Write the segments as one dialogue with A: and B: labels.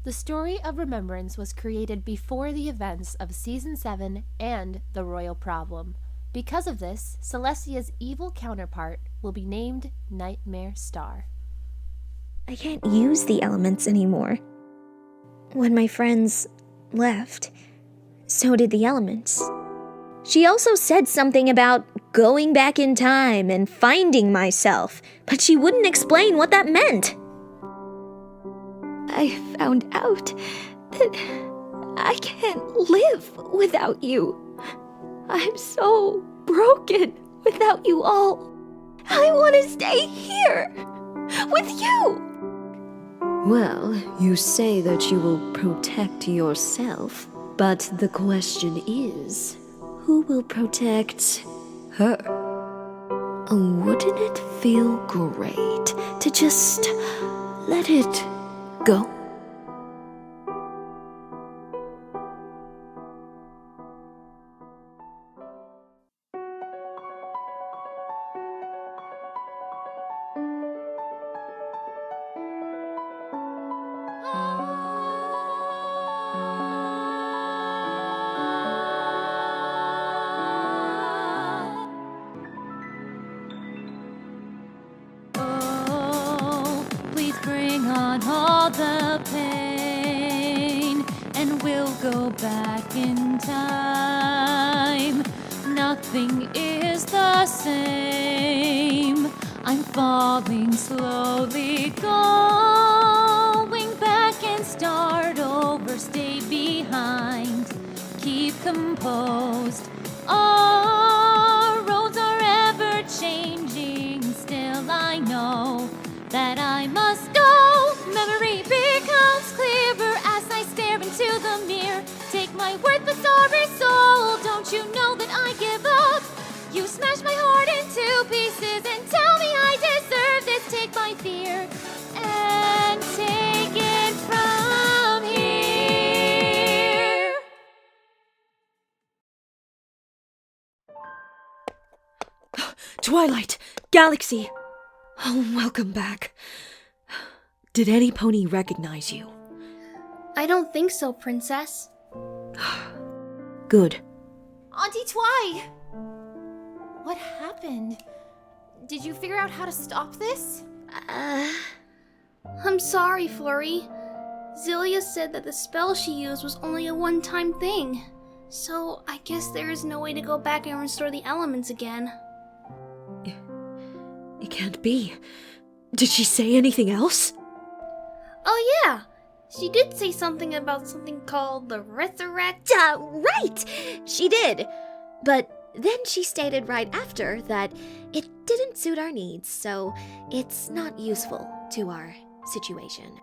A: The story of Remembrance was created before the events of Season 7 and The Royal Problem. Because of this, Celestia's evil counterpart will be named Nightmare Star.
B: I can't use the elements anymore. When my friends left, so did the elements. She also said something about going back in time and finding myself, but she wouldn't explain what that meant.
C: I found out that I can't live without you. I'm so broken without you all. I want to stay here with you.
D: Well, you say that you will protect yourself, but the question is, who will protect her? Wouldn't it feel great to just let it go?
A: Bring on all the pain, and we'll go back in time. Nothing is the same. I'm falling slowly, going back and start over, stay behind, keep composed. Our roads are ever changing, still I know that I must go. Memory becomes clearer as I stare into the mirror. Take my worthless sorry soul, don't you know that I give up? You smash my heart into pieces and tell me I deserve this. Take my fear and take it from here.
E: Twilight! Galaxy! Oh, welcome back. Did any pony recognize you?
F: I don't think so, Princess.
E: Good.
A: Auntie Twy! What happened? Did you figure out how to stop this?
F: I'm sorry, Flurry. Zilia said that the spell she used was only a one-time thing. So I guess there is no way to go back and restore the elements again.
E: It can't be. Did she say anything else?
F: Oh yeah! She did say something about something called the Resurrect.
B: Right! She did. But then she stated right after that it didn't suit our needs, so it's not useful to our situation.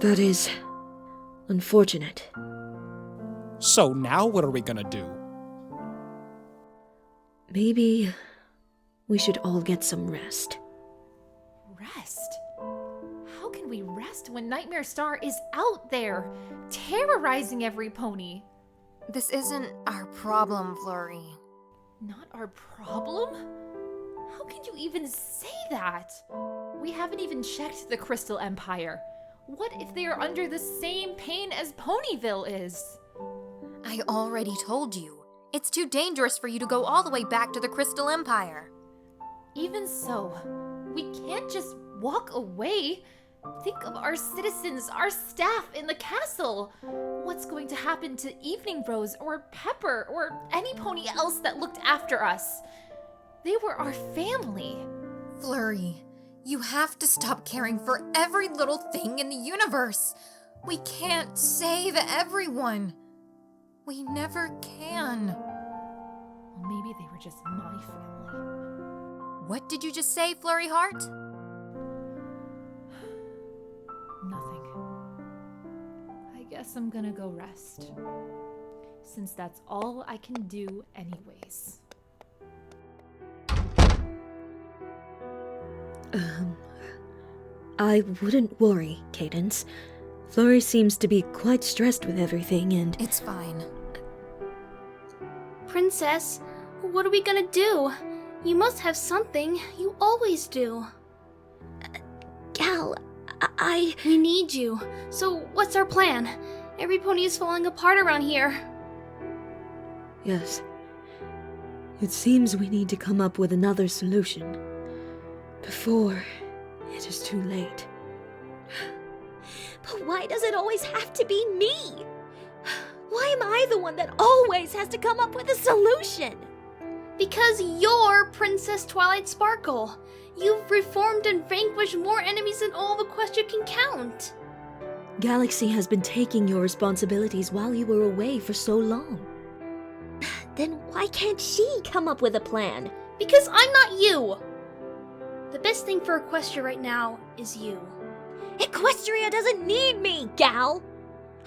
E: That is unfortunate.
G: So now what are we gonna do?
E: Maybe we should all get some rest.
A: Rest? How can we rest when Nightmare Star is out there, terrorizing every pony?
H: This isn't our problem, Flurry.
A: Not our problem? How can you even say that? We haven't even checked the Crystal Empire. What if they are under the same pain as Ponyville is?
H: I already told you. It's too dangerous for you to go all the way back to the Crystal Empire.
A: Even so, we can't just walk away. Think of our citizens, our staff in the castle. What's going to happen to Evening Rose or Pepper or any pony else that looked after us? They were our family.
H: Flurry, you have to stop caring for every little thing in the universe. We can't save everyone. We never can.
A: Well, maybe they were just my family.
H: What did you just say, Flurry Heart?
A: Nothing. I guess I'm gonna go rest, since that's all I can do anyways.
E: I wouldn't worry, Cadance. Flurry seems to be quite stressed with everything and...
H: It's fine.
F: Princess, what are we gonna do? You must have something. You always do.
B: Gal,
F: We need you. So what's our plan? Every pony is falling apart around here.
E: Yes. It seems we need to come up with another solution before it is too late.
C: But why does it always have to be me? Why am I the one that always has to come up with a solution?
F: Because you're Princess Twilight Sparkle. You've reformed and vanquished more enemies than all the Equestria can count.
E: Galaxy has been taking your responsibilities while you were away for so long.
C: Then why can't she come up with a plan?
F: Because I'm not you. The best thing for Equestria right now is you.
C: Equestria doesn't need me, gal!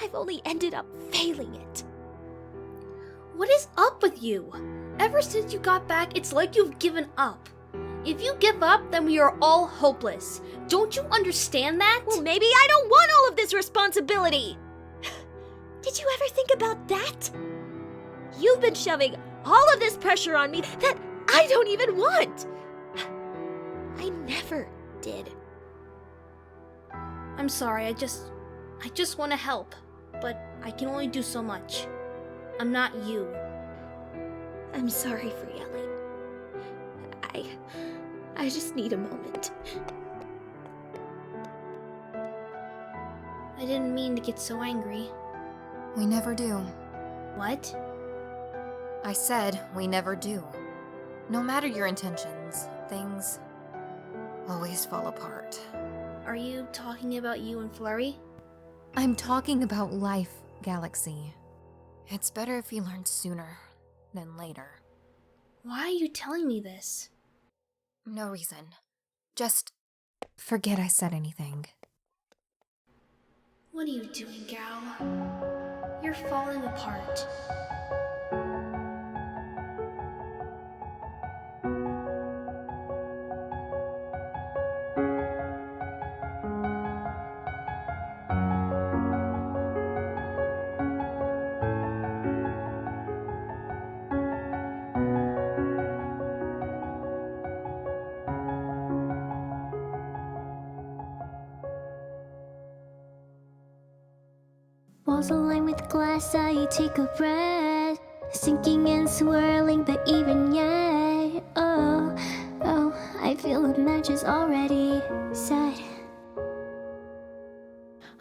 C: I've only ended up failing it.
F: What is up with you? Ever since you got back, it's like you've given up. If you give up, then we are all hopeless. Don't you understand that?
C: Well, maybe I don't want all of this responsibility! Did you ever think about that? You've been shoving all of this pressure on me that I don't even want! I never did.
F: I'm sorry, I just want to help, but I can only do so much. I'm not you.
C: I'm sorry for yelling. I just need a moment.
F: I didn't mean to get so angry.
H: We never do.
F: What?
H: I said we never do. No matter your intentions, things always fall apart.
F: Are you talking about you and Flurry?
H: I'm talking about life, Galaxy. It's better if you learn sooner than later.
F: Why are you telling me this?
H: No reason. Just forget I said anything.
F: What are you doing, Gal? You're falling apart.
I: Walls aligned with glass, I take a breath, sinking and swirling, but even yet, oh, I feel the matches already set.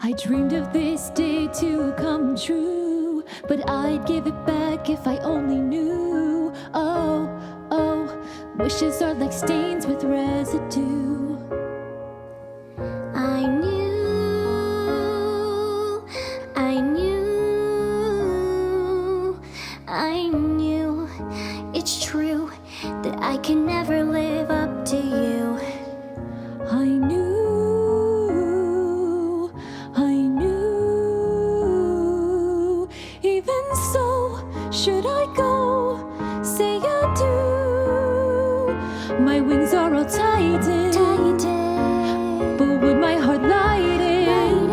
A: I dreamed of this day to come true, but I'd give it back if I only knew. Oh, wishes are like stains with residue.
I: I knew it's true that I can never live up to you.
A: I knew. Even so, should I go? Say I do. My wings are all tightened, but would my heart lighten?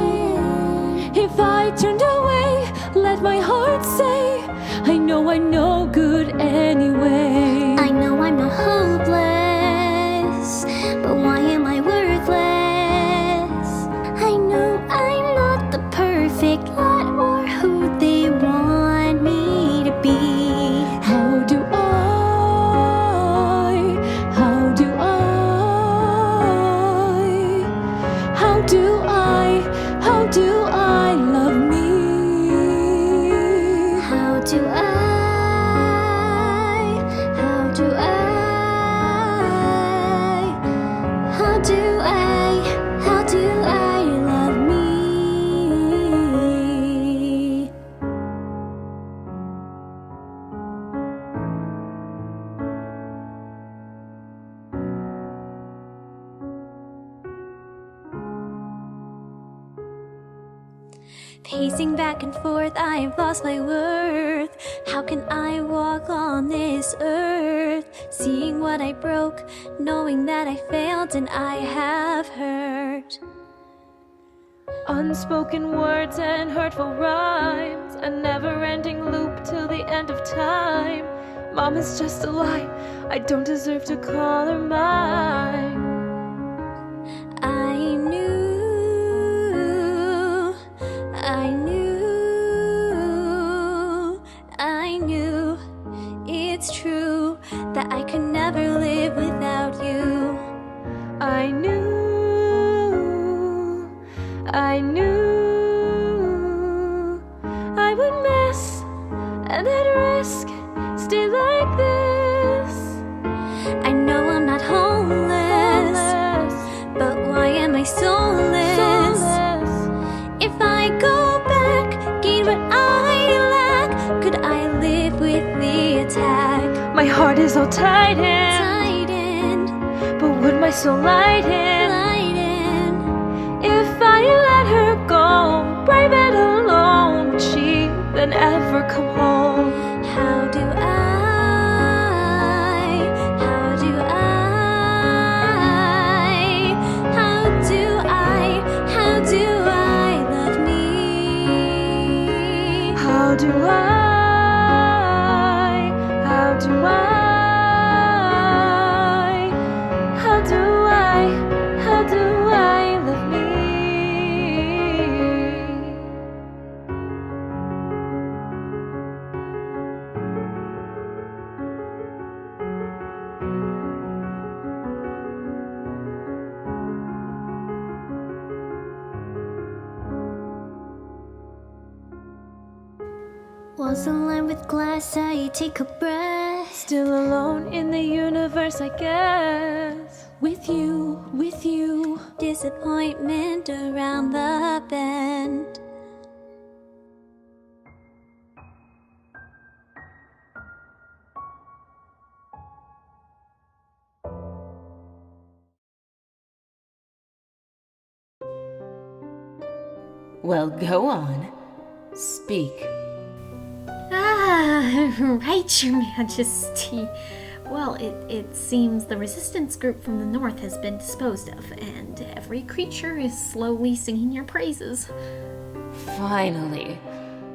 A: If I turned away, let my heart say, I know I'm no good anyway.
I: I know I'm not hopeless, but why am I worthless? I know I'm not the perfect lot or who they want me to be.
A: How do I love me?
I: How do I love me?
A: Pacing back and forth, I've lost my worth. How can I walk on this earth? Seeing what I broke, knowing that I failed and I have hurt. Unspoken words and hurtful rhymes, a never-ending loop till the end of time. Mom is just a lie, I don't deserve to call her mine.
I: I knew
C: I knew I would miss and I'd risk stay like this.
I: I know I'm not homeless, but why am I soulless? If I go back, gain what I lack, could I live with the attack?
C: My heart is all tightened, but would my soul lighten? If I let her go, brave and alone, would she then ever come home?
I: How do I love me?
C: How do I love me?
I: Walls aligned with glass, I take a breath.
C: Still alone in the universe, I guess.
A: With you.
I: Disappointment around the bend.
J: Well, go on. Speak.
F: Right, Your Majesty. Well, it seems the resistance group from the north has been disposed of, and every creature is slowly singing your praises.
J: Finally.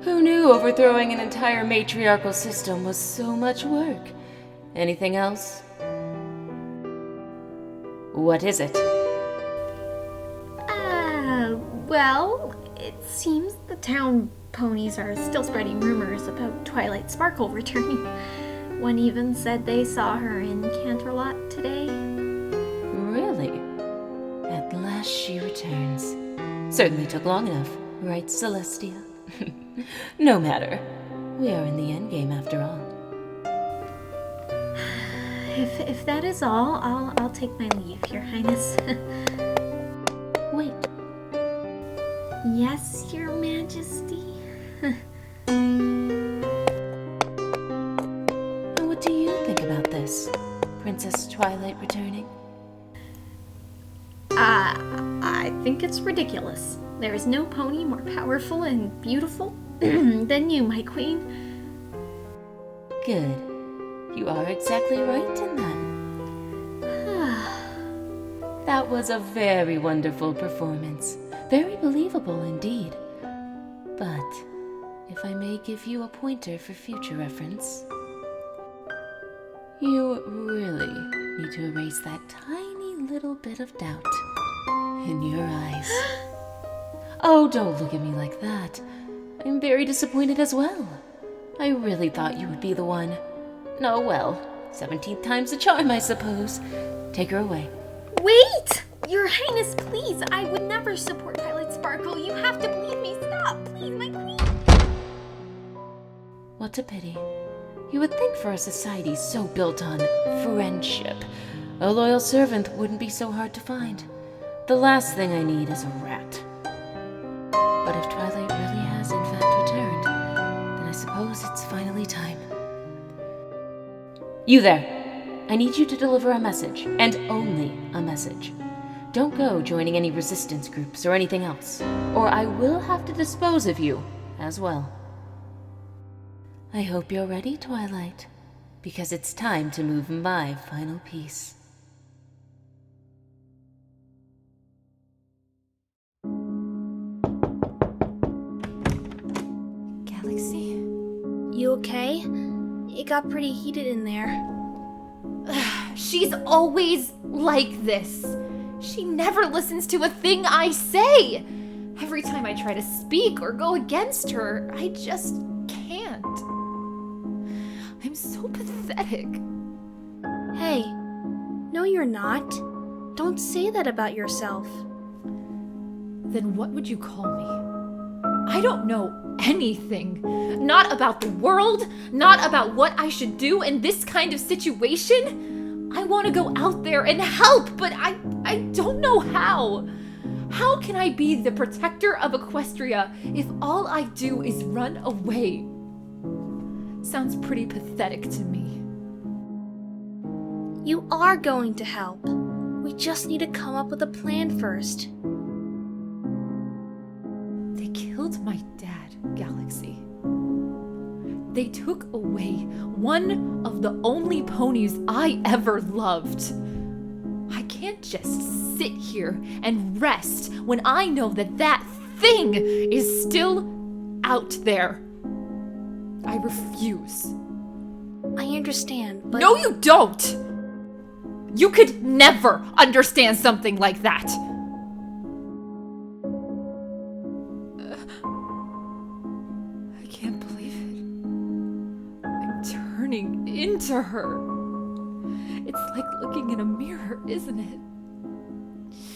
J: Who knew overthrowing an entire matriarchal system was so much work? Anything else? What is it?
F: Well, it seems the town ponies are still spreading rumors about Twilight Sparkle returning. One even said they saw her in Canterlot today.
J: Really? At last she returns. Certainly took long enough, right, Celestia? No matter. We are in the endgame after all.
F: If that is all, I'll take my leave, Your Highness.
J: Wait.
F: Yes, Your Majesty.
J: And what do you think about this? Princess Twilight returning?
F: I think it's ridiculous. There is no pony more powerful and beautiful than you, my queen.
J: Good. You are exactly right in that. That was a very wonderful performance. Very believable indeed. But if I may give you a pointer for future reference, you really need to erase that tiny little bit of doubt in your eyes. Oh, don't look at me like that. I'm very disappointed as well. I really thought you would be the one. Oh well, 17th time's the charm, I suppose. Take her away.
F: Wait! Your Highness, please! I would never support Twilight Sparkle. You have to believe me. Stop, please, my queen!
J: What a pity. You would think for a society so built on friendship, a loyal servant wouldn't be so hard to find. The last thing I need is a rat. But if Twilight really has in fact returned, then I suppose it's finally time. You there! I need you to deliver a message, and only a message. Don't go joining any resistance groups or anything else, or I will have to dispose of you as well. I hope you're ready, Twilight, because it's time to move my final piece.
F: Galaxy? You okay? It got pretty heated in there.
H: She's always like this. She never listens to a thing I say. Every time I try to speak or go against her, I just can't. I'm so pathetic.
F: Hey, no you're not. Don't say that about yourself.
H: then what would you call me? I don't know anything. Not about the world, not about what I should do in this kind of situation. I want to go out there and help, but I don't know how. How can I be the protector of Equestria if all I do is run away? Sounds pretty pathetic to me.
K: You are going to help. We just need to come up with a plan first.
H: They killed my dad, Galaxy. They took away one of the only ponies I ever loved. I can't just sit here and rest when I know that that thing is still out there. I refuse.
K: I understand, but...
H: No, you don't! You could never understand something like that. I can't believe it. I'm turning into her. It's like looking in a mirror, isn't it?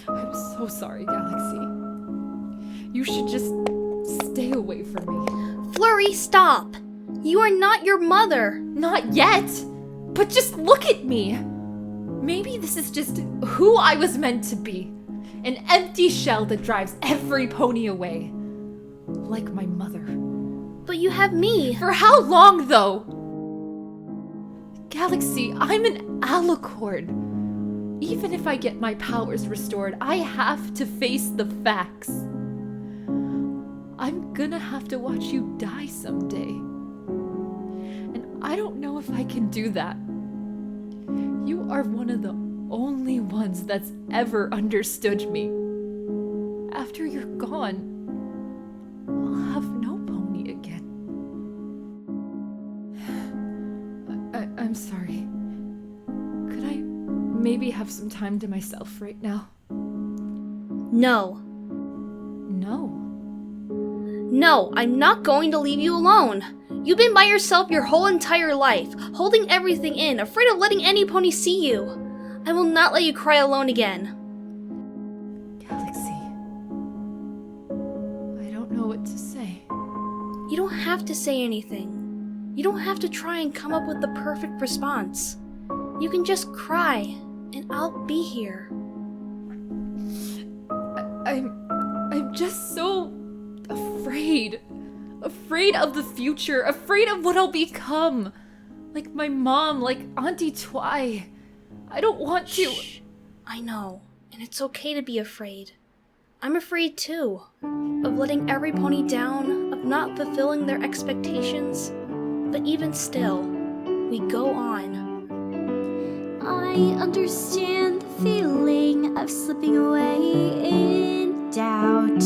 H: I'm so sorry, Galaxy. You should just stay away from me.
K: Flurry, stop! You are not your mother!
H: Not yet! But just look at me! Maybe this is just who I was meant to be. An empty shell that drives every pony away. Like my mother.
K: But you have me!
H: For how long, though? Galaxy, I'm an alicord. Even if I get my powers restored, I have to face the facts. I'm gonna have to watch you die someday. And I don't know if I can do that. You are one of the only ones that's ever understood me. After you're gone, I'll have no pony again. I'm sorry. Could I maybe have some time to myself right now?
K: No.
H: No.
K: No, I'm not going to leave you alone. You've been by yourself your whole entire life, holding everything in, afraid of letting any pony see you. I will not let you cry alone again.
H: Galaxy. I don't know what to say.
K: You don't have to say anything. You don't have to try and come up with the perfect response. You can just cry, and I'll be here.
H: I'm just so afraid. Afraid of the future. Afraid of what I'll become. Like my mom, like Auntie Twy. I don't want to.
K: Shh. I know, and it's okay to be afraid. I'm afraid too. Of letting every pony down, of not fulfilling their expectations. But even still, we go on.
I: I understand the feeling of slipping away in doubt.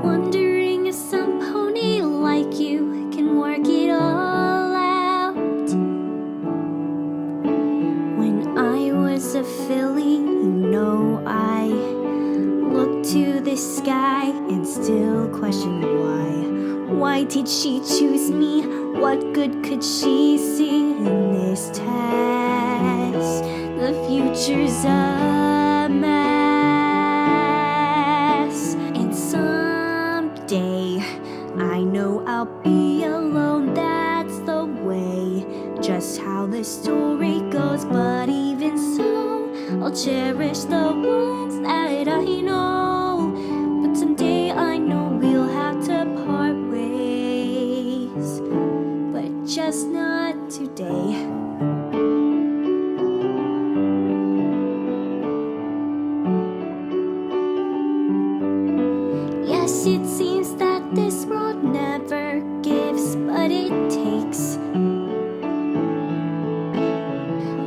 I: Wondering if some pony like you can work it all out. When I was a filly, you know I looked to the sky and still questioned why. Why did she choose me? What good could she see in this test? The future's a mess. And someday I know I'll be alone, that's the way. Just how the story goes, but even so, I'll cherish the ones that I know. But someday I know we'll have to part ways, but just not today. Yes, it seems that this world never gives, but it takes.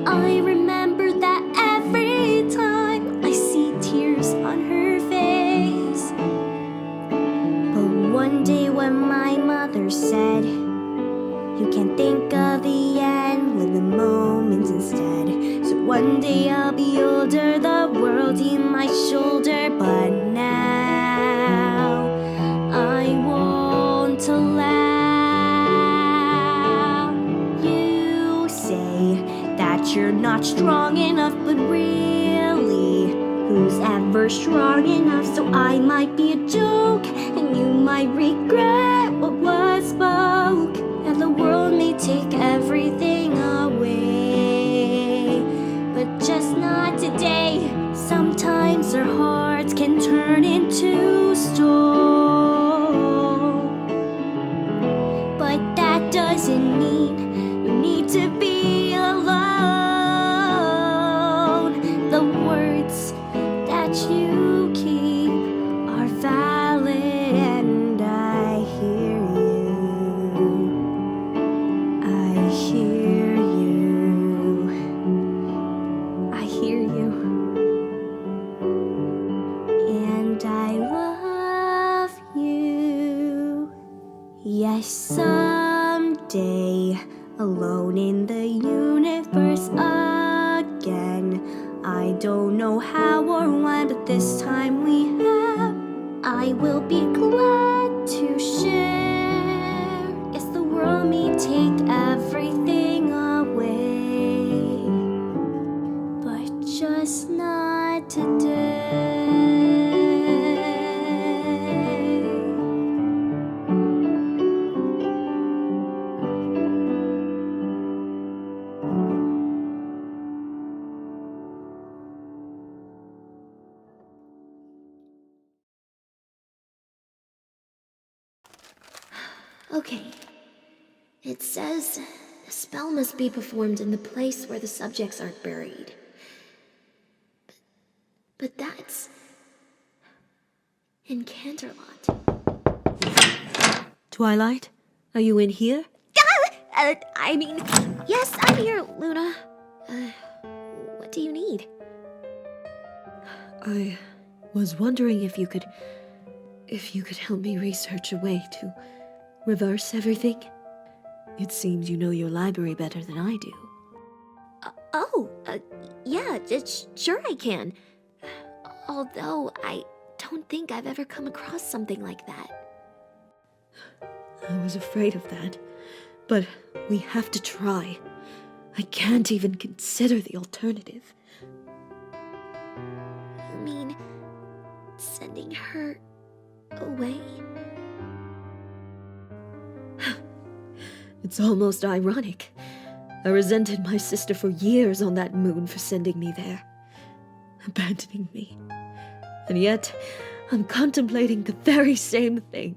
I: I remember that every time I see tears on her face. But one day when my mother said, you can't think of the end, live the moment instead. So one day I'll be older, the world in my shoulder. But now I won't allow. You say that you're not strong enough, but really, Who's ever strong enough so I might be a joke, and you might regret what was spoke, and the world may take everything away, but just not today. Sometimes our hearts can turn into stone, but that doesn't mean you need to be alone. The words that you keep are valid, and I hear you. I hear you. I hear you. And I love you. Yes, someday, alone in the universe again. I don't know how or when, but this time we have. I will be glad to share. Yes, the world may take everything away, but just not today.
B: Okay. It says the spell must be performed in the place where the subjects are buried. But that's in Canterlot.
E: Twilight, are you in here?
B: Yes, I'm here, Luna. What do you need?
E: I was wondering if you could help me research a way to reverse everything. It seems you know your library better than I do.
B: Yeah, sure I can. Although I don't think I've ever come across something like that.
E: I was afraid of that, but we have to try. I can't even consider the alternative.
B: You mean sending her away?
E: It's almost ironic. I resented my sister for years on that moon for sending me there, abandoning me. And yet, I'm contemplating the very same thing.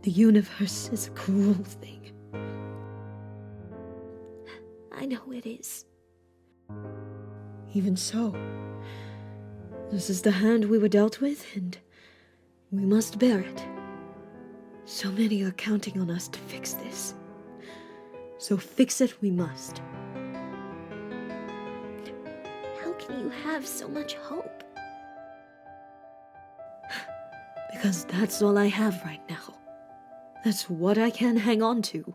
E: The universe is a cruel thing.
B: I know it is.
E: Even so, this is the hand we were dealt with, and we must bear it. So many are counting on us to fix this. So fix it we must.
B: How can you have so much hope?
E: Because that's all I have right now. That's what I can hang on to.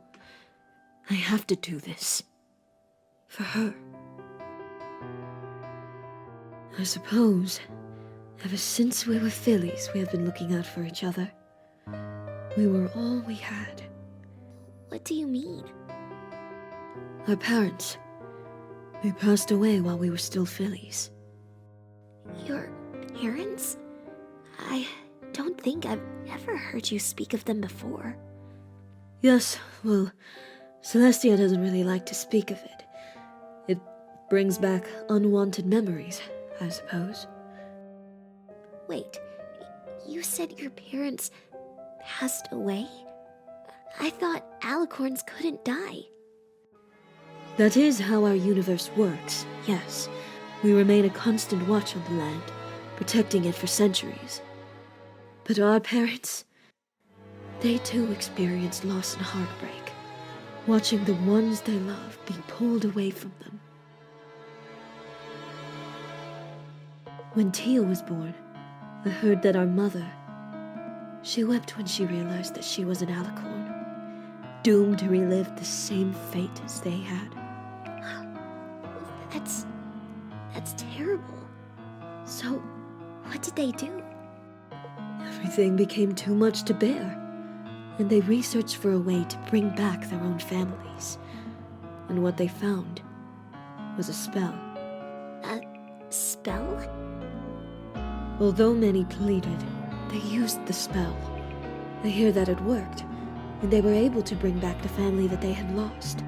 E: I have to do this. For her. I suppose, ever since we were fillies, we have been looking out for each other. We were all we had.
B: What do you mean?
E: Our parents. They passed away while we were still fillies.
B: Your parents? I don't think I've ever heard you speak of them before.
E: Yes, well, Celestia doesn't really like to speak of it. It brings back unwanted memories, I suppose.
B: Wait, you said your parents passed away? I thought alicorns couldn't die.
E: That is how our universe works, yes. We remain a constant watch on the land, protecting it for centuries. But our parents, they too experienced loss and heartbreak, watching the ones they love being pulled away from them. When Tia was born, I heard that our mother, she wept when she realized that she was an alicorn, doomed to relive the same fate as they had.
B: That's terrible. So, what did they do?
E: Everything became too much to bear, and they researched for a way to bring back their own families. And what they found was a spell.
C: spell?
E: Although many pleaded, they used the spell. I hear that it worked, and they were able to bring back the family that they had lost.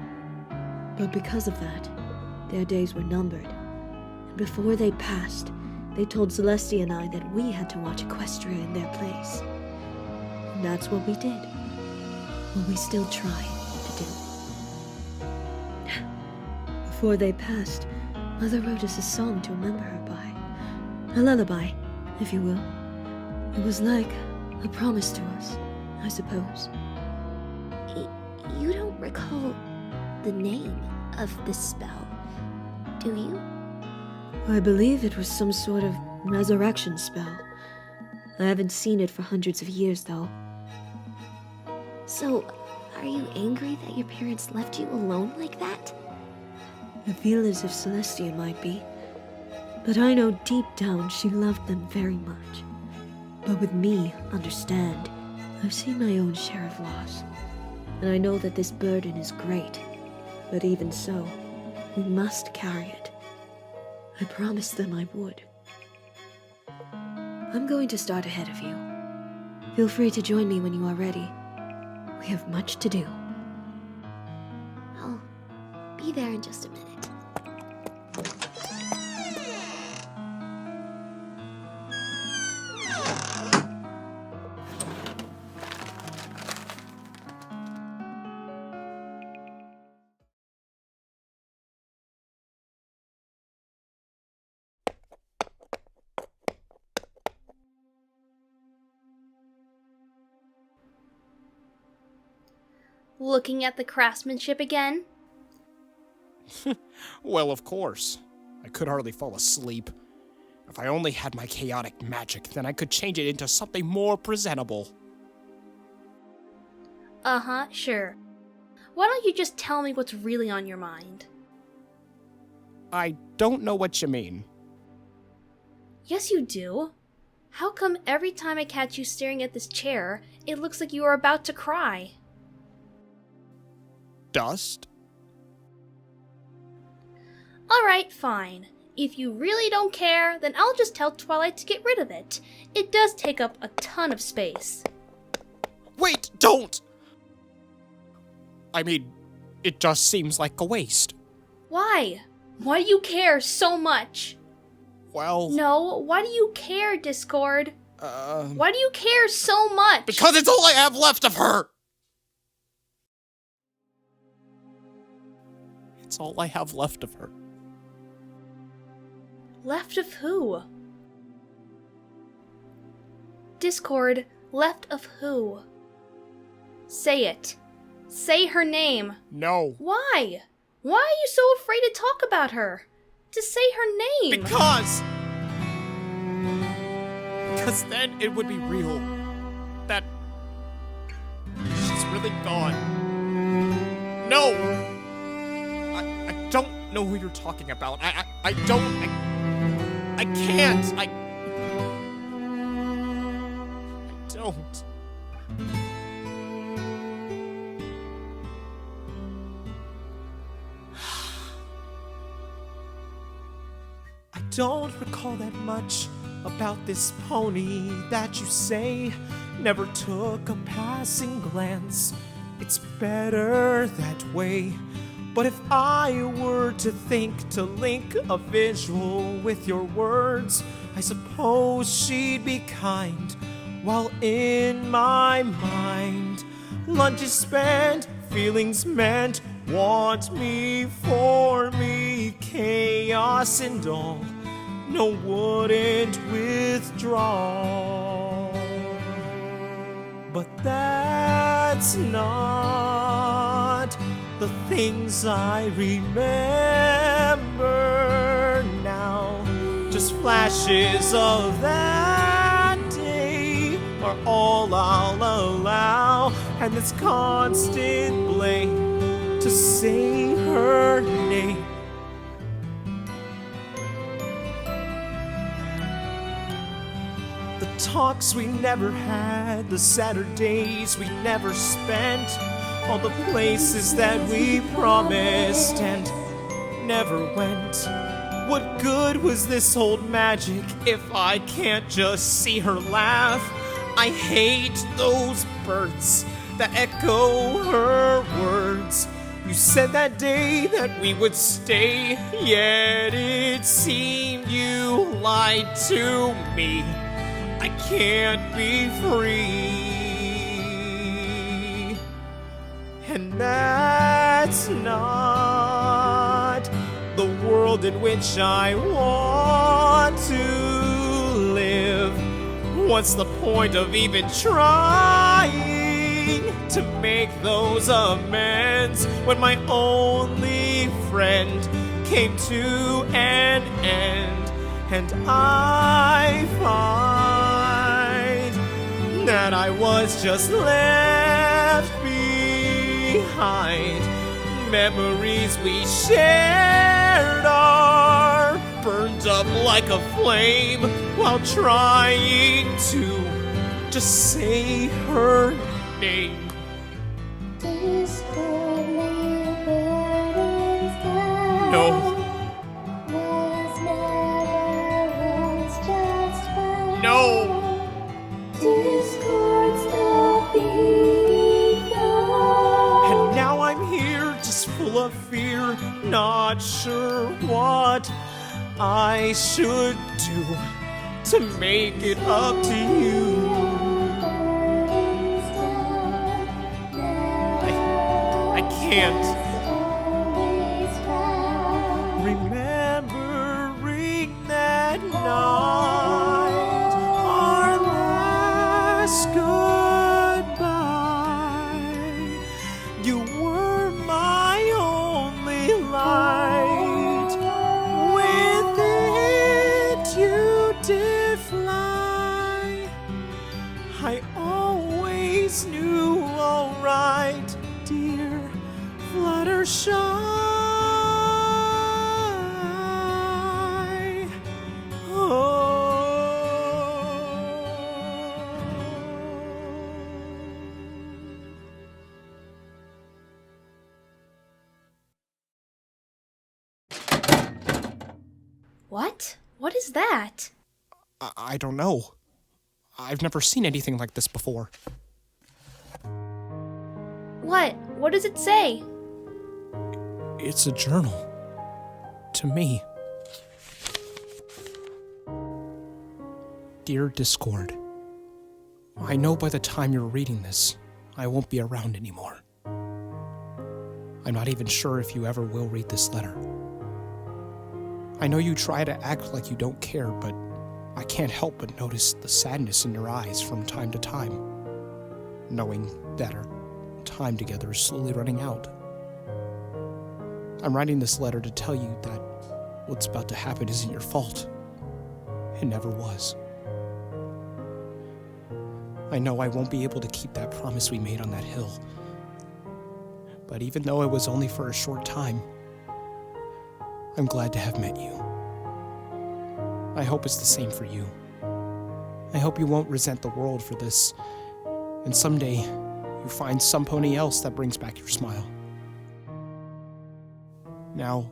E: But because of that, their days were numbered. And before they passed, they told Celestia and I that we had to watch Equestria in their place. And that's what we did. What we still try to do. Before they passed, Mother wrote us a song to remember her by. A lullaby, if you will. It was like a promise to us, I suppose.
C: You don't recall the name of the spell, do you?
E: I believe it was some sort of resurrection spell. I haven't seen it for hundreds of years, though.
C: So, are you angry that your parents left you alone like that?
E: I feel as if Celestia might be. But I know deep down she loved them very much. But with me, understand, I've seen my own share of loss. And I know that this burden is great. But even so, we must carry it. I promised them I would. I'm going to start ahead of you. Feel free to join me when you are ready. We have much to do.
C: I'll be there in just a minute.
K: Looking at the craftsmanship again?
G: Well, of course. I could hardly fall asleep. If I only had my chaotic magic, then I could change it into something more presentable.
K: Uh-huh, sure. Why don't you just tell me what's really on your mind?
G: I don't know what you mean.
K: Yes, you do. How come every time I catch you staring at this chair, it looks like you are about to cry?
G: Dust?
K: Alright, fine. If you really don't care, then I'll just tell Twilight to get rid of it. It does take up a ton of space.
G: Wait, don't! I mean, it just seems like a waste.
K: Why? Why do you care so much?
G: Well...
K: No, why do you care, Discord? Why do you care so much?
G: Because it's all I have left of her! It's all I have left of her.
K: Left of who? Discord, left of who? Say it. Say her name.
G: No.
K: Why? Why are you so afraid to talk about her? To say her name?
G: Because then it would be real. That she's really gone. No! I don't know who you're talking about. I can't. I don't. I don't recall that much about this pony that you say. Never took a passing glance. It's better that way. But if I were to think to link a visual with your words, I suppose she'd be kind. While in my mind, lunches spent, feelings meant, want me for me, chaos and all, no wouldn't withdraw. But that's not the things I remember now. Just flashes of that day are all I'll allow, and this constant blame to say her name. The talks we never had, the Saturdays we never spent, all the places that we promised and never went. What good was this old magic if I can't just see her laugh? I hate those birds that echo her words. You said that day that we would stay, yet it seemed you lied to me. I can't be free. And that's not the world in which I want to live. What's the point of even trying to make those amends when my only friend came to an end? And I find that I was just left behind. Memories we shared are burned up like a flame while trying to just say her name. No. No. And now I'm here, just full of fear, not sure what I should do to make it up to you. I can't. Remembering that night, our last goodbye. You were my only light. With it you did fly. I always knew, alright, dear Fluttershy.
K: What? What is that?
G: I don't know. I've never seen anything like this before.
K: What? What does it say?
G: It's a journal. To me. Dear Discord, I know by the time you're reading this, I won't be around anymore. I'm not even sure if you ever will read this letter. I know you try to act like you don't care, but I can't help but notice the sadness in your eyes from time to time, knowing that our time together is slowly running out. I'm writing this letter to tell you that what's about to happen isn't your fault. It never was. I know I won't be able to keep that promise we made on that hill. But even though it was only for a short time, I'm glad to have met you. I hope it's the same for you. I hope you won't resent the world for this, and someday you find some pony else that brings back your smile. Now,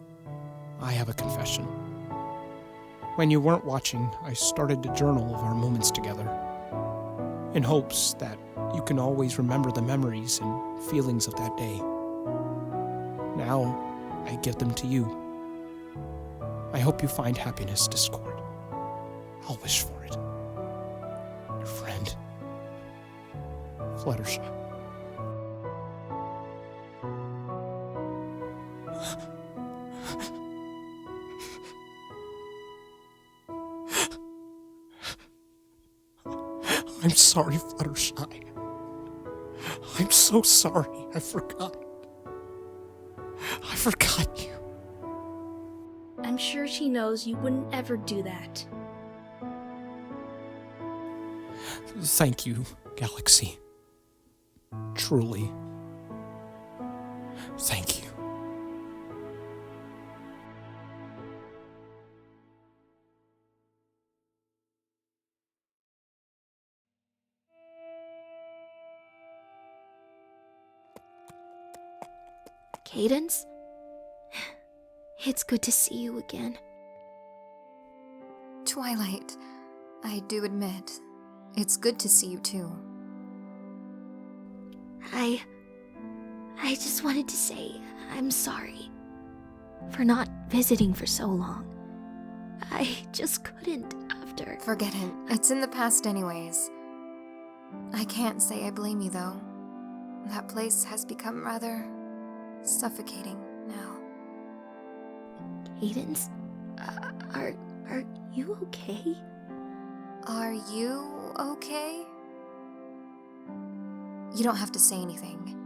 G: I have a confession. When you weren't watching, I started a journal of our moments together, in hopes that you can always remember the memories and feelings of that day. Now, I give them to you. I hope you find happiness, Discord. I'll wish for it. Your friend, Fluttershy. I'm sorry, Fluttershy. I'm so sorry. I forgot you.
K: I'm sure she knows you wouldn't ever do that.
G: Thank you, Galaxy. Truly. Thank you.
C: Cadance? It's good to see you again. Twilight, I do admit, it's good to see you too.
B: I just wanted to say I'm sorry for not visiting for so long. I just couldn't after.
C: Forget it. It's in the past anyways. I can't say I blame you though. That place has become rather suffocating now.
B: Cadance, are you okay?
C: Are you okay? You don't have to say anything.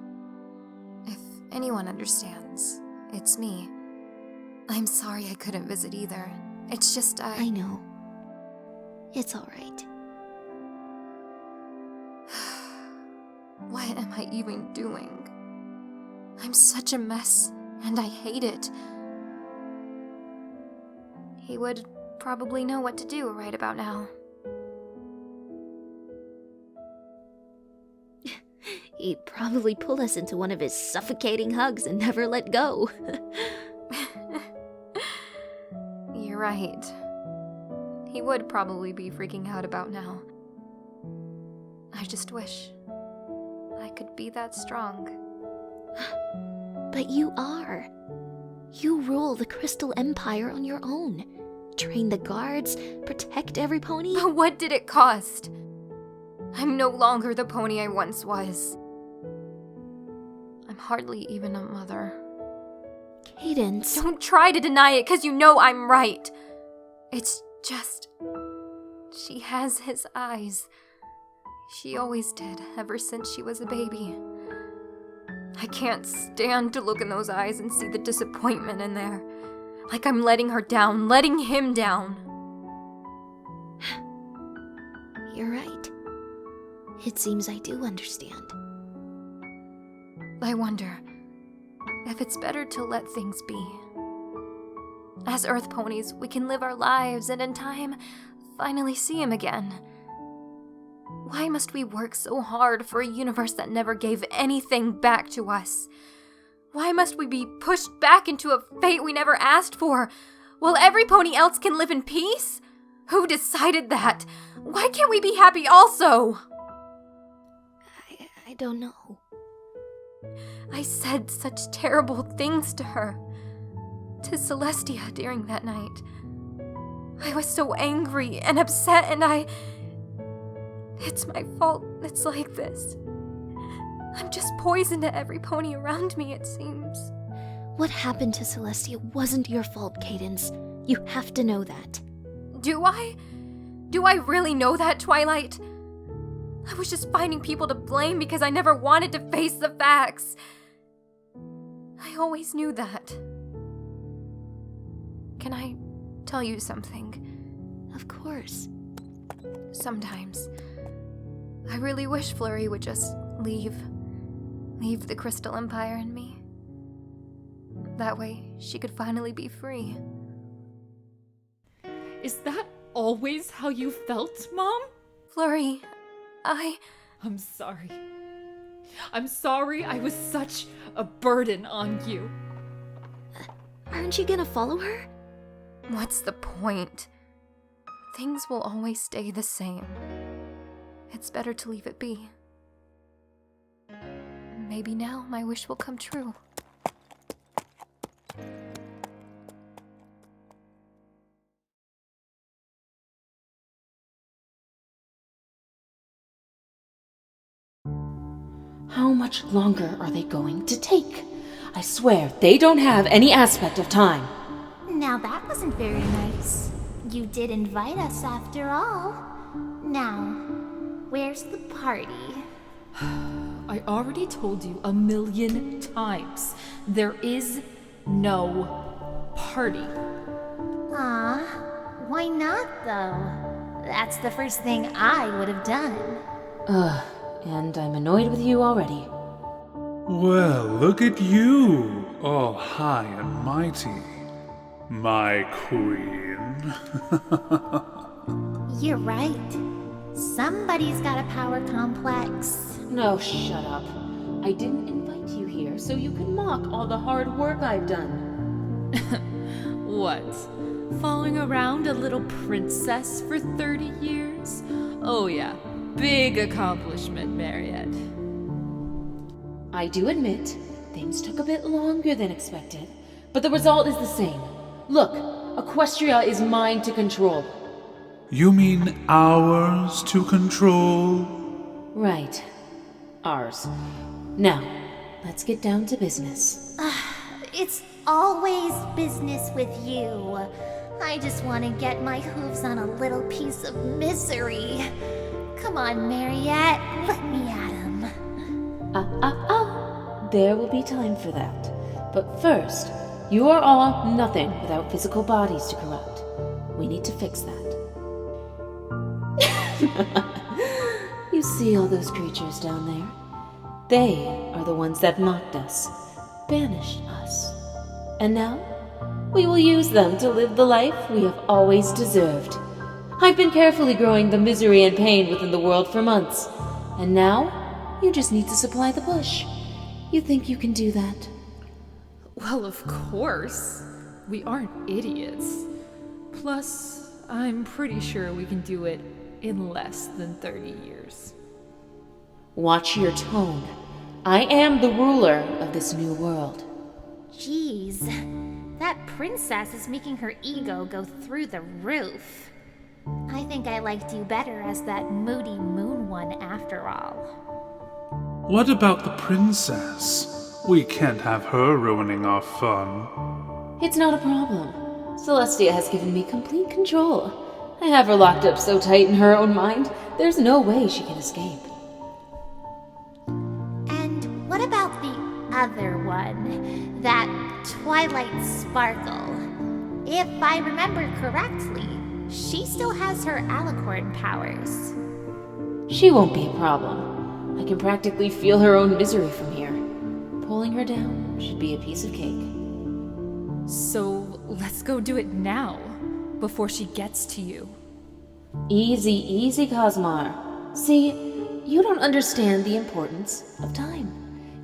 C: If anyone understands, it's me. I'm sorry I couldn't visit either. It's just
B: I know. It's alright.
C: What am I even doing? I'm such a mess, and I hate it. He would probably know what to do right about now.
B: He'd probably pull us into one of his suffocating hugs and never let go.
C: You're right. He would probably be freaking out about now. I just wish I could be that strong.
B: But you are. You rule the Crystal Empire on your own. Train the guards, protect every pony.
C: But what did it cost? I'm no longer the pony I once was. I'm hardly even a mother.
B: Cadance.
C: Don't try to deny it, because you know I'm right. It's just... she has his eyes. She always did, ever since she was a baby. I can't stand to look in those eyes and see the disappointment in there. Like I'm letting her down, letting him down.
B: You're right. It seems I do understand.
C: I wonder if it's better to let things be. As Earth ponies, we can live our lives and in time, finally see him again. Why must we work so hard for a universe that never gave anything back to us? Why must we be pushed back into a fate we never asked for, while every pony else can live in peace? Who decided that? Why can't we be happy also?
B: I don't know.
C: I said such terrible things to her. To Celestia during that night. I was so angry and upset and it's my fault it's like this. I'm just poison to every pony around me, it seems.
B: What happened to Celestia wasn't your fault, Cadance. You have to know that.
C: Do I? Do I really know that, Twilight? I was just finding people to blame because I never wanted to face the facts. I always knew that. Can I tell you something?
B: Of course.
C: Sometimes, I really wish Flurry would just leave the Crystal Empire in me. That way, she could finally be free.
A: Is that always how you felt, Mom?
C: Flurry,
A: I'm sorry. I'm sorry I was such a burden on you.
B: Aren't you gonna follow her?
C: What's the point? Things will always stay the same. It's better to leave it be. Maybe now my wish will come true.
J: How much longer are they going to take? I swear, they don't have any aspect of time.
I: Now that wasn't very nice. You did invite us after all. Now, where's the party?
A: I already told you 1,000,000 times. There is no party.
I: Aw, why not though? That's the first thing I would have done.
J: And I'm annoyed with you already.
L: Well, look at you, all high and mighty, my queen.
I: You're right. Somebody's got a power complex.
J: No, shut up. I didn't invite you here so you could mock all the hard work I've done.
A: What? Following around a little princess for 30 years? Oh yeah, big accomplishment, Mariette.
J: I do admit, things took a bit longer than expected, but the result is the same. Look, Equestria is mine to control.
L: You mean ours to control?
J: Right. Ours. Now, let's get down to business.
I: It's always business with you. I just want to get my hooves on a little piece of misery. Come on, Mariette, let me at him.
J: There will be time for that. But first, you are all nothing without physical bodies to corrupt. We need to fix that. You see all those creatures down there? They are the ones that mocked us, banished us. And now, we will use them to live the life we have always deserved. I've been carefully growing the misery and pain within the world for months. And now, you just need to supply the bush. You think you can do that?
A: Well, of course. We aren't idiots. Plus, I'm pretty sure we can do it in less than 30 years.
J: Watch your tone. I am the ruler of this new world.
I: Jeez, that princess is making her ego go through the roof. I think I liked you better as that moody moon one after all.
L: What about the princess? We can't have her ruining our fun.
J: It's not a problem. Celestia has given me complete control. I have her locked up so tight in her own mind, there's no way she can escape.
I: And what about the other one? That Twilight Sparkle? If I remember correctly, she still has her alicorn powers.
J: She won't be a problem. I can practically feel her own misery from here. Pulling her down should be a piece of cake.
A: So let's go do it now, before she gets to you.
J: Easy, easy, Cosmar. See, you don't understand the importance of time.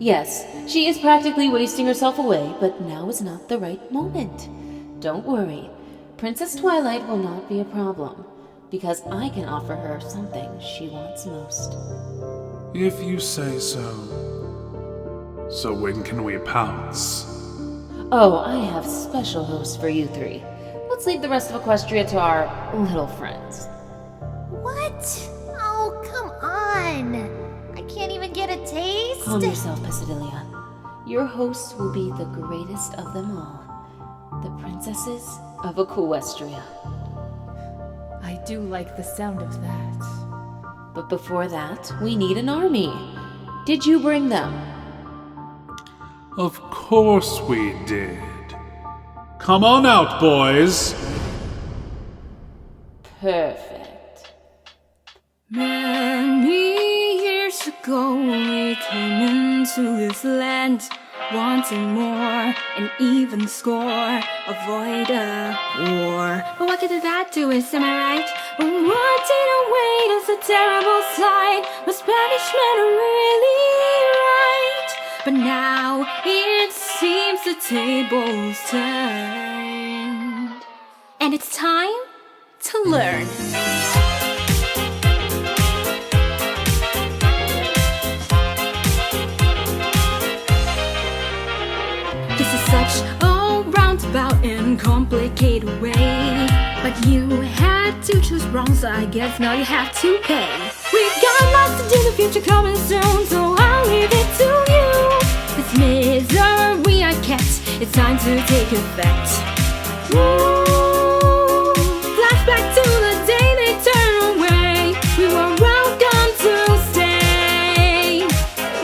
J: Yes, she is practically wasting herself away, but now is not the right moment. Don't worry. Princess Twilight will not be a problem, because I can offer her something she wants most.
L: If you say so. So when can we pounce?
J: Oh, I have special hosts for you three. Let's leave the rest of Equestria to our little friends.
I: What? Oh, come on. I can't even get a taste.
J: Calm yourself, Pisidilia. Your hosts will be the greatest of them all. The princesses of Equestria.
A: I do like the sound of that.
J: But before that, we need an army. Did you bring them?
L: Of course we did. Come on out, boys.
J: Perfect.
C: Many years ago, we came into this land, wanting more, an even score, avoid a war. But what could that do us, am I right? But what did await us, a terrible sight? Was punishment really right? But now it seems the tables turned, and it's time to learn. This is such a roundabout and complicated way, but you had to choose wrong, so I guess now you have to pay. We got lots to do, the future coming soon, so I'll leave it to you. This misery I kept, it's time to take effect. Ooh, flashback to the day they turned away. We were welcome to stay.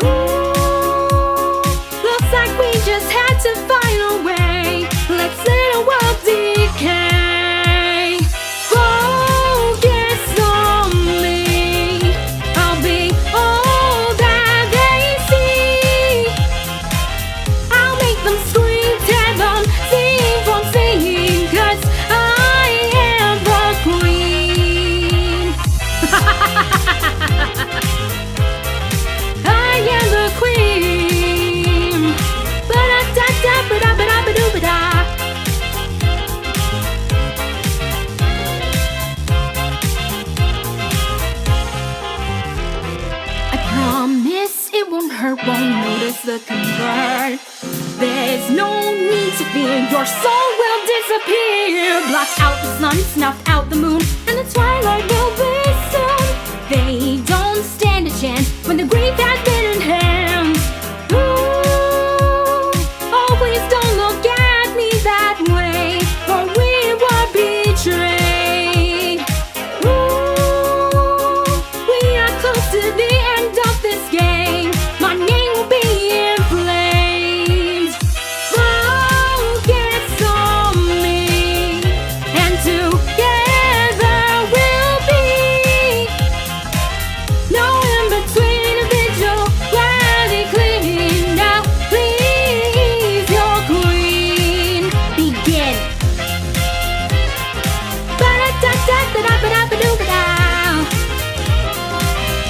C: Ooh, looks like we just had to find a way. Let's let the world decay. Focus on me. I'll be all that they see. I'll make them scream, tear them, sing from singing.
M: is the convert. There's no need to fear, your soul will disappear. Blot out the sun, snuff out the moon, and the twilight will be soon. They don't stand a chance when the grave has been in hand. Ooh, oh please don't look at me that way, for we were betrayed. Ooh, we are close to the end of this game. My name will be in flames. Focus on me, and together we'll be. No in between a vigil, gladly clean. Now please your queen begin. Ba-da-da-da-da-da-ba-da-ba-doo-ba-da.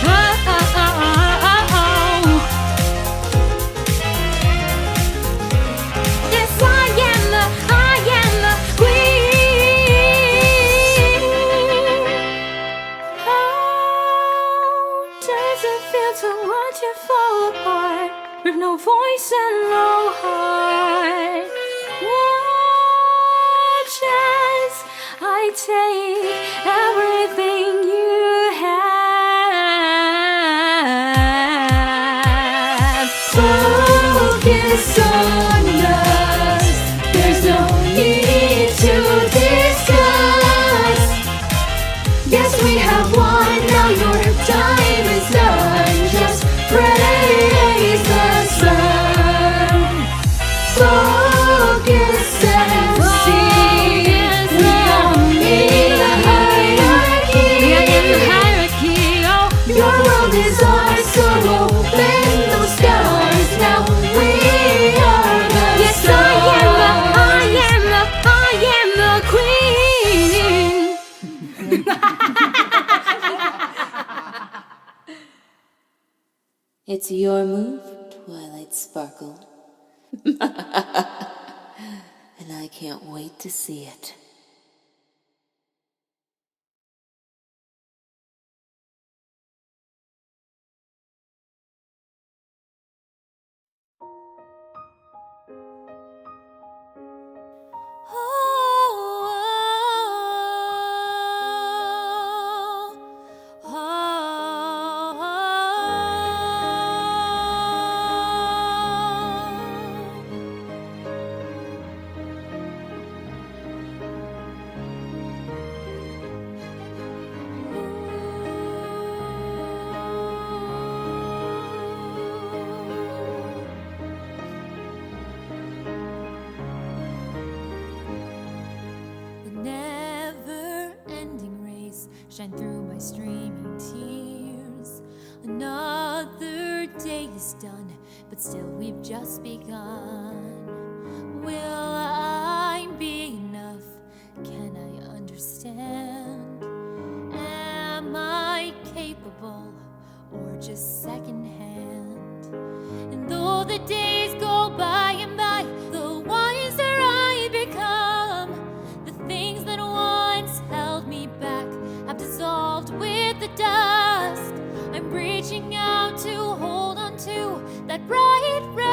M: Oh, oh, oh, oh, oh. Yes, I am the queen. How does it feel to watch it fall apart, with no voice and no heart? Watch as I take everything you have. Focus on us. There's no need to discuss. Yes, we have won. Now your time is done. Just praise the sun. Focus and see. We are in the hierarchy. Oh, your world is ours, so open those stars. Now we are the stars. I am the queen.
J: It's your move, Twilight Sparkle. And I can't wait to see it.
A: The never-ending race shine through my streaming tears. Another day is done, but still we've just begun. Will I be enough? Can I understand? Am I capable or just secondhand? And though the days go by and by, the wiser I become. The things that once held me back have dissolved with the dust. I'm reaching out to hold on to that bright red